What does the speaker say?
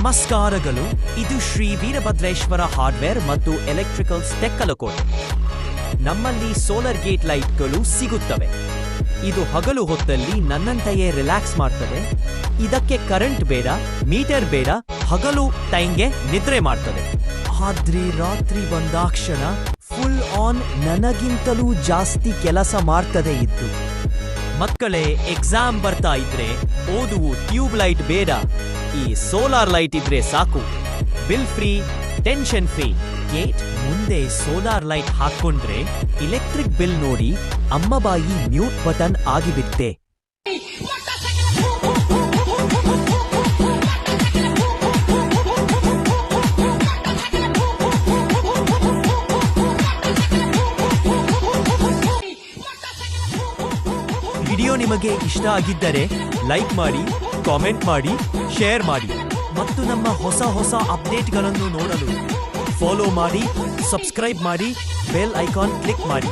ನಮಸ್ಕಾರಗಳು. ಇದು ಶ್ರೀ ವೀರಭದ್ರೇಶ್ವರ ಹಾರ್ಡ್ವೇರ್ ಮತ್ತು ಎಲೆಕ್ಟ್ರಿಕಲ್ಸ್ ತೆಕ್ಕಲಕೋಟೆ. ನಮ್ಮಲ್ಲಿ ಸೋಲಾರ್ ಗೇಟ್ ಲೈಟ್ಗಳು ಸಿಗುತ್ತವೆ. ಇದು ಹಗಲು ಹೊತ್ತಲ್ಲಿ ನನ್ನಂತೆಯೇ ರಿಲ್ಯಾಕ್ಸ್ ಮಾಡ್ತದೆ. ಇದಕ್ಕೆ ಕರೆಂಟ್ ಬೇಡ, ಮೀಟರ್ ಬೇಡ, ಹಗಲು ಟೈಮ್ಗೆ ನಿದ್ರೆ ಮಾಡ್ತದೆ. ಆದ್ರೆ ರಾತ್ರಿ ಬಂದಾಕ್ಷಣ ಫುಲ್ ಆನ್ ನನಗಿಂತಲೂ ಜಾಸ್ತಿ ಕೆಲಸ ಮಾಡ್ತದೆ ಇದ್ದು. ಮಕ್ಕಳೇ, ಎಕ್ಸಾಮ್ ಬರ್ತಾ ಇದ್ರೆ ಓದುವು ಟ್ಯೂಬ್ ಲೈಟ್ ಬೇಡ, ಈ ಸೋಲಾರ್ ಲೈಟ್ ಇದ್ರೆ ಸಾಕು. Bill free, tension free. Gate ಮುಂದೆ ಸೋಲಾರ್ ಲೈಟ್ ಹಾಕೊಂಡ್ರೆ ಎಲೆಕ್ಟ್ರಿಕ್ ಬಿಲ್ ನೋಡಿ ಅಮ್ಮ ಬಾಯಿ ಮ್ಯೂಟ್ ಬಟನ್ ಆಗಿಬಿಟ್ಟೆ. ವಿಡಿಯೋ ನಿಮಗೆ ಇಷ್ಟ ಆಗಿದ್ದರೆ ಲೈಕ್ ಮಾಡಿ, ಕಾಮೆಂಟ್ ಮಾಡಿ, ಶೇರ್ ಮಾಡಿ ಮತ್ತು ನಮ್ಮ ಹೊಸ ಅಪ್ಡೇಟ್ಗಳನ್ನು ನೋಡಲು ಫಾಲೋ ಮಾಡಿ, ಸಬ್ಸ್ಕ್ರೈಬ್ ಮಾಡಿ, ಬೆಲ್ ಐಕಾನ್ ಕ್ಲಿಕ್ ಮಾಡಿ.